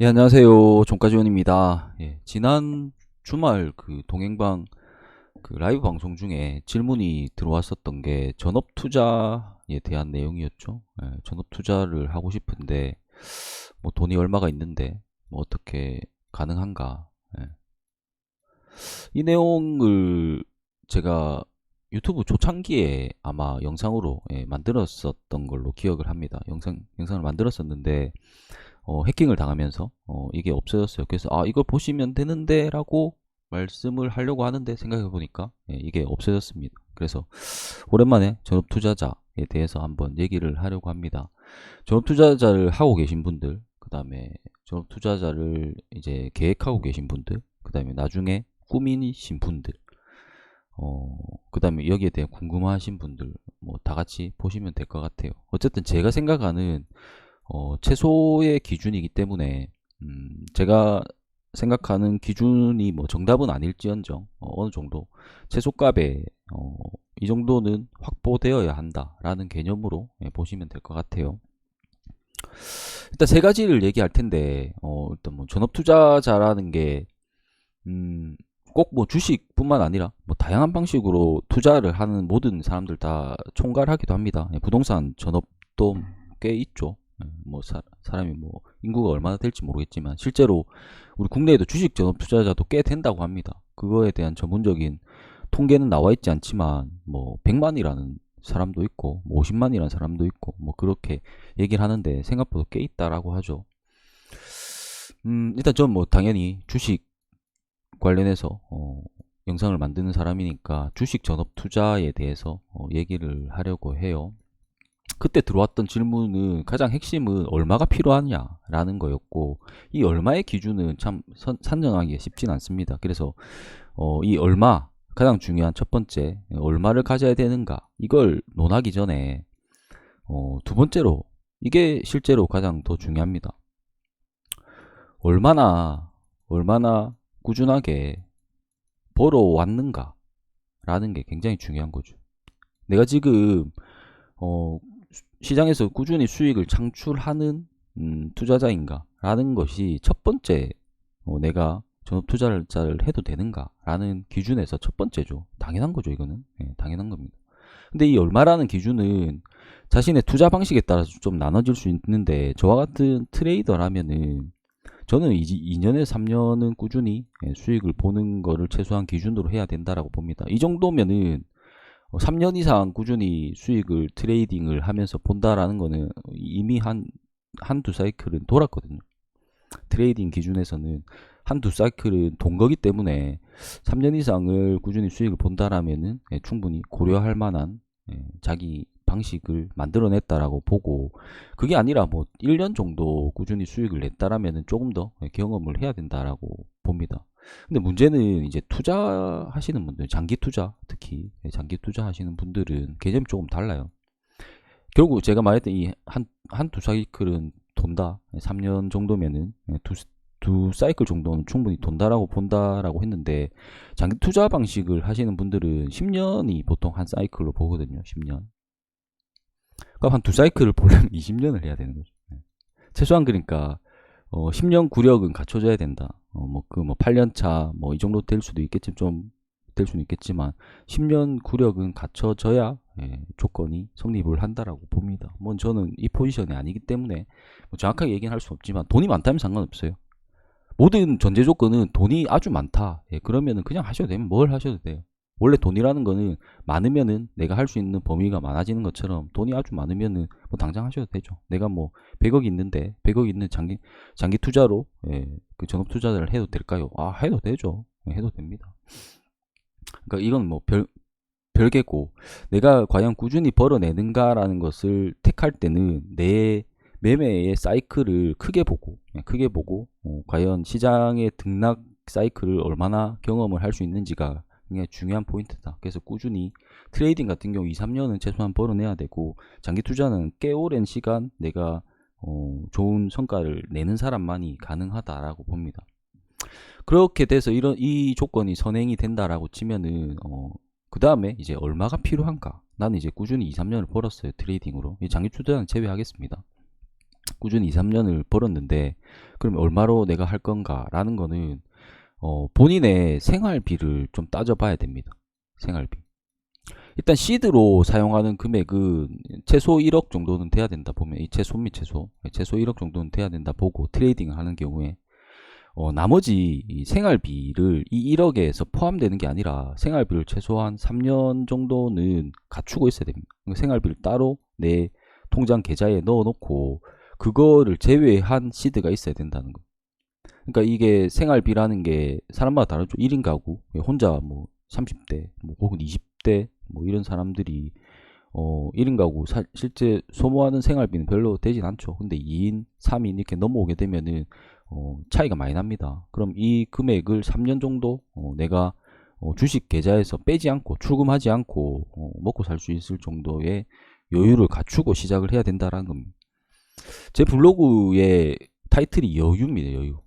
예, 안녕하세요. 종가지원입니다. 예, 지난 주말 그 동행방 그 라이브 방송 중에 질문이 들어왔었던 게 전업 투자에 대한 내용이었죠. 예, 전업 투자를 하고 싶은데 뭐 돈이 얼마가 있는데 뭐 어떻게 가능한가? 예. 이 내용을 제가 유튜브 초창기에 아마 영상으로 만들었었던 걸로 기억을 합니다. 영상을 만들었었는데 해킹을 당하면서 이게 없어졌어요. 그래서 이걸 보시면 되는데 라고 말씀을 하려고 하는데 생각해 보니까 이게 없어졌습니다. 그래서 오랜만에 전업 투자자에 대해서 한번 얘기를 하려고 합니다. 전업 투자자를 하고 계신 분들, 그 다음에 전업 투자자를 이제 계획하고 계신 분들, 그 다음에 나중에 꿈이신 분들, 그 다음에 여기에 대해 궁금하신 분들, 뭐 다 같이 보시면 될 것 같아요. 어쨌든 제가 생각하는 최소의 기준이기 때문에 제가 생각하는 기준이 뭐 정답은 아닐지언정 어느 정도 최소값에 이 정도는 확보되어야 한다라는 개념으로 보시면 될 것 같아요. 일단 세 가지를 얘기할 텐데 일단 뭐 전업 투자자라는 게 꼭 뭐 주식뿐만 아니라 뭐 다양한 방식으로 투자를 하는 모든 사람들 다 총괄하기도 합니다. 부동산 전업도 꽤 있죠. 뭐 사람이 뭐 인구가 얼마나 될지 모르겠지만 실제로 우리 국내에도 주식 전업 투자자도 꽤 된다고 합니다. 그거에 대한 전문적인 통계는 나와 있지 않지만 뭐 100만이라는 사람도 있고 뭐 50만이라는 사람도 있고 뭐 그렇게 얘기를 하는데 생각보다 꽤 있다라고 하죠. 일단 전 뭐 당연히 주식 관련해서 영상을 만드는 사람이니까 주식 전업 투자에 대해서 얘기를 하려고 해요. 그때 들어왔던 질문은 가장 핵심은 얼마가 필요하냐라는 거였고 이 얼마의 기준은 참 산정하기가 쉽진 않습니다. 그래서 이 얼마 가장 중요한 첫 번째 얼마를 가져야 되는가 이걸 논하기 전에 두 번째로 이게 실제로 가장 더 중요합니다. 얼마나 꾸준하게 벌어왔는가 라는 게 굉장히 중요한 거죠. 내가 지금 어, 시장에서 꾸준히 수익을 창출하는 투자자인가 라는 것이 첫 번째 내가 전업 투자를 해도 되는가 라는 기준에서 첫 번째죠. 당연한 거죠. 이거는 당연한 겁니다. 근데 이 얼마라는 기준은 자신의 투자 방식에 따라서 좀 나눠질 수 있는데 저와 같은 트레이더라면은 저는 2년에서 3년은 꾸준히 수익을 보는 거를 최소한 기준으로 해야 된다라고 봅니다. 이 정도면은 3년 이상 꾸준히 수익을 트레이딩을 하면서 본다라는 거는 이미 한두 사이클은 돌았거든요. 트레이딩 기준에서는 한두 사이클은 돈 거기 때문에 3년 이상을 꾸준히 수익을 본다라면은 충분히 고려할 만한 자기 방식을 만들어냈다라고 보고 그게 아니라 뭐 1년 정도 꾸준히 수익을 냈다라면은 조금 더 경험을 해야 된다라고 봅니다. 근데 문제는 이제 투자하시는 분들, 장기 투자, 특히 장기 투자 하시는 분들은 개념이 조금 달라요. 결국 제가 말했던 이 한두 사이클은 돈다. 3년 정도면은 두 사이클 정도는 충분히 돈다라고 본다라고 했는데 장기 투자 방식을 하시는 분들은 10년이 보통 한 사이클로 보거든요. 10년. 그럼 한 두 사이클을 보려면 20년을 해야 되는 거죠. 최소한 그러니까 10년 구력은 갖춰져야 된다. 뭐 8년 차 뭐 이 정도 될 수도 있겠지 좀 될 수는 있겠지만 10년 구력은 갖춰져야 조건이 성립을 한다라고 봅니다. 뭐 저는 이 포지션이 아니기 때문에 뭐 정확하게 얘기는 할 수 없지만 돈이 많다면 상관없어요. 모든 전제 조건은 돈이 아주 많다. 그러면은 그냥 하셔도 되면 뭘 하셔도 돼요. 원래 돈이라는 거는 많으면은 내가 할 수 있는 범위가 많아지는 것처럼 돈이 아주 많으면은 뭐 당장 하셔도 되죠. 내가 뭐 100억 있는데 100억 있는 장기 투자로 그 전업 투자를 해도 될까요? 해도 되죠. 해도 됩니다. 그러니까 이건 뭐 별개고 내가 과연 꾸준히 벌어내는가라는 것을 택할 때는 내 매매의 사이클을 크게 보고 과연 시장의 등락 사이클을 얼마나 경험을 할 수 있는지가 굉장히 중요한 포인트다. 그래서 꾸준히 트레이딩 같은 경우 2, 3년은 최소한 벌어내야 되고 장기 투자는 꽤 오랜 시간 내가 좋은 성과를 내는 사람만이 가능하다라고 봅니다. 그렇게 돼서 이 조건이 선행이 된다라고 치면은 그 다음에 이제 얼마가 필요한가? 나는 이제 꾸준히 2, 3년을 벌었어요. 트레이딩으로. 장기 투자는 제외하겠습니다. 꾸준히 2, 3년을 벌었는데 그럼 얼마로 내가 할 건가라는 거는 본인의 생활비를 좀 따져봐야 됩니다. 생활비. 일단 시드로 사용하는 금액은 최소 1억 정도는 돼야 된다 보면 이 최소 및 최소 1억 정도는 돼야 된다 보고 트레이딩을 하는 경우에 나머지 이 생활비를 이 1억에서 포함되는 게 아니라 생활비를 최소한 3년 정도는 갖추고 있어야 됩니다. 그러니까 생활비를 따로 내 통장 계좌에 넣어놓고 그거를 제외한 시드가 있어야 된다는 거. 그러니까 이게 생활비라는 게 사람마다 다르죠. 1인 가구, 혼자 뭐 30대, 뭐 혹은 20대 뭐 이런 사람들이 1인 가구 실제 소모하는 생활비는 별로 되진 않죠. 근데 2인, 3인 이렇게 넘어오게 되면은 차이가 많이 납니다. 그럼 이 금액을 3년 정도 내가 주식 계좌에서 빼지 않고 출금하지 않고 먹고 살 수 있을 정도의 여유를 갖추고 시작을 해야 된다라는 겁니다. 제 블로그의 타이틀이 여유입니다. 여유.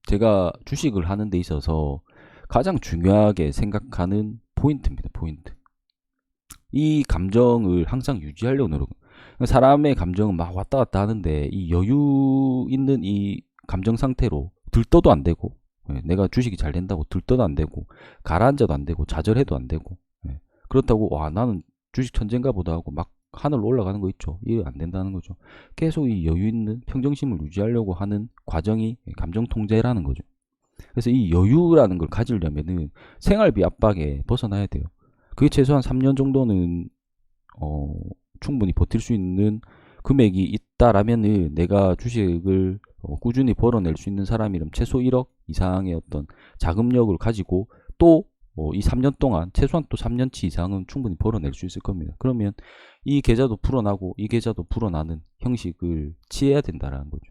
제가 주식을 하는 데 있어서 가장 중요하게 생각하는 포인트입니다. 포인트. 이 감정을 항상 유지하려고 노력. 사람의 감정은 막 왔다 갔다 하는데 이 여유 있는 이 감정 상태로 들떠도 안 되고 내가 주식이 잘 된다고 들떠도 안 되고 가라앉아도 안 되고 좌절해도 안 되고 그렇다고 와 나는 주식 천재인가 보다 하고 막 하늘로 올라가는 거 있죠. 이게 안 된다는 거죠. 계속 이 여유 있는 평정심을 유지하려고 하는 과정이 감정 통제라는 거죠. 그래서 이 여유라는 걸 가지려면은 생활비 압박에 벗어나야 돼요. 그게 최소한 3년 정도는 충분히 버틸 수 있는 금액이 있다라면은 내가 주식을 꾸준히 벌어낼 수 있는 사람이라면 최소 1억 이상의 어떤 자금력을 가지고 또 이 3년 동안 최소한 또 3년치 이상은 충분히 벌어낼 수 있을 겁니다. 그러면 이 계좌도 불어나고 이 계좌도 불어나는 형식을 취해야 된다라는 거죠.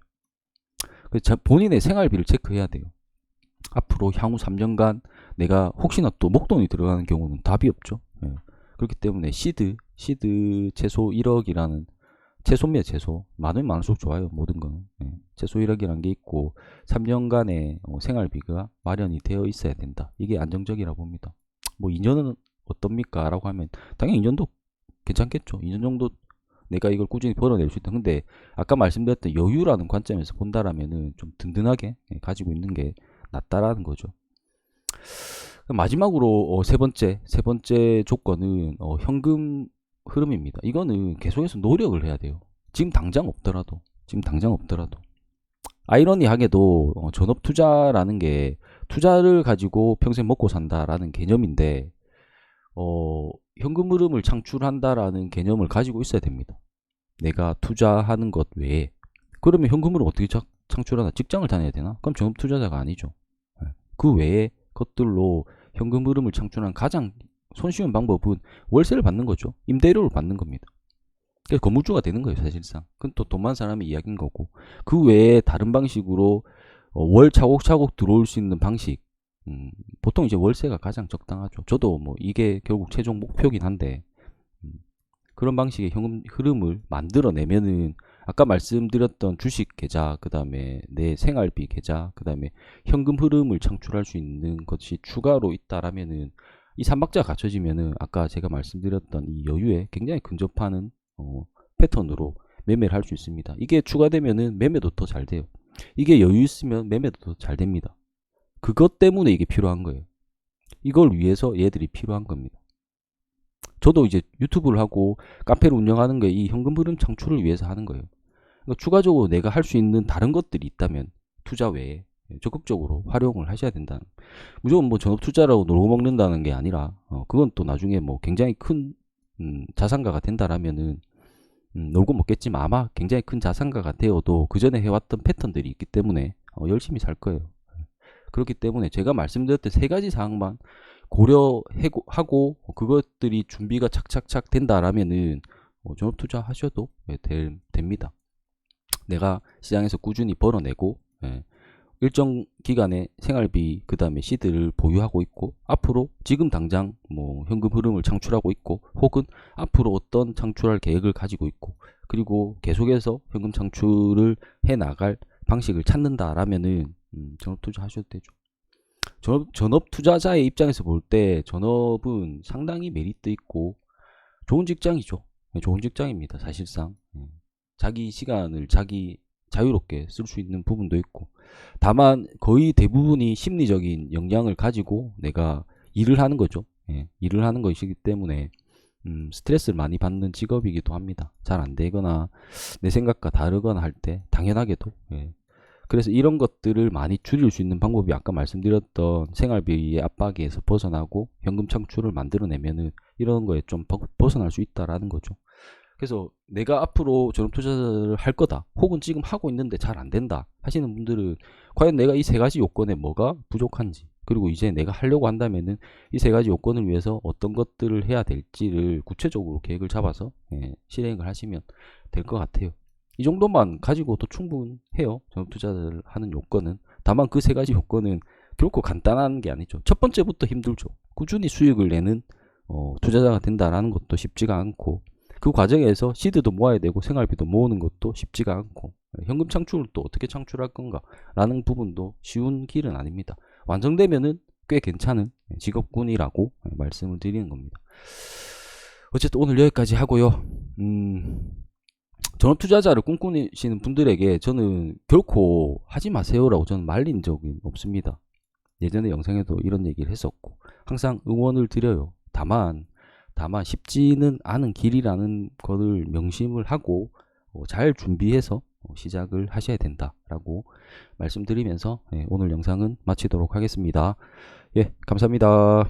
그래서 본인의 생활비를 체크해야 돼요. 앞으로 향후 3년간 내가 혹시나 또 목돈이 들어가는 경우는 답이 없죠. 예. 그렇기 때문에 시드 최소 1억이라는 최소입니다. 최소 많으면 많을수록 좋아요. 모든 거는 예. 최소 1억이라는 게 있고 3년간의 생활비가 마련이 되어 있어야 된다. 이게 안정적이라고 봅니다. 뭐 2년은 어떻습니까? 라고 하면 당연히 2년도 괜찮겠죠. 2년 정도 내가 이걸 꾸준히 벌어낼 수 있다. 근데 아까 말씀드렸던 여유라는 관점에서 본다라면은 좀 든든하게 가지고 있는 게 낫다라는 거죠. 마지막으로 세 번째 조건은 현금 흐름입니다. 이거는 계속해서 노력을 해야 돼요. 지금 당장 없더라도 아이러니하게도 전업 투자라는 게 투자를 가지고 평생 먹고 산다라는 개념인데 현금 흐름을 창출한다라는 개념을 가지고 있어야 됩니다. 내가 투자하는 것 외에. 그러면 현금으로 어떻게 창출하나? 직장을 다녀야 되나? 그럼 전업 투자자가 아니죠. 그 외에 것들로 현금 흐름을 창출하는 가장 손쉬운 방법은 월세를 받는 거죠. 임대료를 받는 겁니다. 그래서 건물주가 되는 거예요, 사실상. 그건 또 돈 많은 사람의 이야기인 거고. 그 외에 다른 방식으로 월 차곡차곡 들어올 수 있는 방식. 보통 이제 월세가 가장 적당하죠. 저도 뭐 이게 결국 최종 목표긴 한데 그런 방식의 현금 흐름을 만들어내면은 아까 말씀드렸던 주식 계좌, 그 다음에 내 생활비 계좌, 그 다음에 현금 흐름을 창출할 수 있는 것이 추가로 있다라면은 이 삼박자가 갖춰지면은 아까 제가 말씀드렸던 이 여유에 굉장히 근접하는 패턴으로 매매를 할 수 있습니다. 이게 추가되면은 매매도 더 잘 돼요. 이게 여유 있으면 매매도 더 잘 됩니다. 그것 때문에 이게 필요한 거예요. 이걸 위해서 얘들이 필요한 겁니다. 저도 이제 유튜브를 하고 카페를 운영하는 게 이 현금 흐름 창출을 위해서 하는 거예요. 그러니까 추가적으로 내가 할 수 있는 다른 것들이 있다면 투자 외에 적극적으로 활용을 하셔야 된다. 무조건 뭐 전업 투자라고 놀고 먹는다는 게 아니라 그건 또 나중에 뭐 굉장히 큰 자산가가 된다라면은 놀고 먹겠지만 아마 굉장히 큰 자산가가 되어도 그 전에 해왔던 패턴들이 있기 때문에 열심히 살 거예요. 그렇기 때문에 제가 말씀드렸던 세 가지 사항만 고려하고 그것들이 준비가 착착착 된다라면은 전업 투자 하셔도 됩니다. 내가 시장에서 꾸준히 벌어내고 일정 기간의 생활비 그 다음에 시드를 보유하고 있고 앞으로 지금 당장 뭐 현금 흐름을 창출하고 있고 혹은 앞으로 어떤 창출할 계획을 가지고 있고 그리고 계속해서 현금 창출을 해 나갈 방식을 찾는다라면은 전업 투자 하셔도 되죠. 전업 투자자의 입장에서 볼 때 전업은 상당히 메리트 있고 좋은 직장이죠. 좋은 직장입니다. 사실상 자기 시간을 자기 자유롭게 쓸 수 있는 부분도 있고, 다만 거의 대부분이 심리적인 영향을 가지고 내가 일을 하는 거죠. 예, 일을 하는 것이기 때문에 스트레스를 많이 받는 직업이기도 합니다. 잘 안 되거나 내 생각과 다르거나 할 때 당연하게도. 예. 그래서 이런 것들을 많이 줄일 수 있는 방법이 아까 말씀드렸던 생활비의 압박에서 벗어나고 현금 창출을 만들어내면은 이런 거에 좀 벗어날 수 있다라는 거죠. 그래서 내가 앞으로 저런 투자를 할 거다, 혹은 지금 하고 있는데 잘 안 된다 하시는 분들은 과연 내가 이 세 가지 요건에 뭐가 부족한지, 그리고 이제 내가 하려고 한다면은 이 세 가지 요건을 위해서 어떤 것들을 해야 될지를 구체적으로 계획을 잡아서 실행을 하시면 될 것 같아요. 이 정도만 가지고도 충분해요. 저런 투자를 하는 요건은. 다만 그 세 가지 요건은 결코 간단한 게 아니죠. 첫 번째부터 힘들죠. 꾸준히 수익을 내는 투자자가 된다라는 것도 쉽지가 않고, 그 과정에서 시드도 모아야 되고 생활비도 모으는 것도 쉽지가 않고, 현금 창출을 또 어떻게 창출할 건가 라는 부분도 쉬운 길은 아닙니다. 완성되면은 꽤 괜찮은 직업군이라고 말씀을 드리는 겁니다. 어쨌든 오늘 여기까지 하고요. 전업 투자자를 꿈꾸시는 분들에게 저는 결코 하지 마세요라고 저는 말린 적이 없습니다. 예전에 영상에도 이런 얘기를 했었고 항상 응원을 드려요. 다만 쉽지는 않은 길이라는 것을 명심을 하고 잘 준비해서 시작을 하셔야 된다라고 말씀드리면서 오늘 영상은 마치도록 하겠습니다. 예, 감사합니다.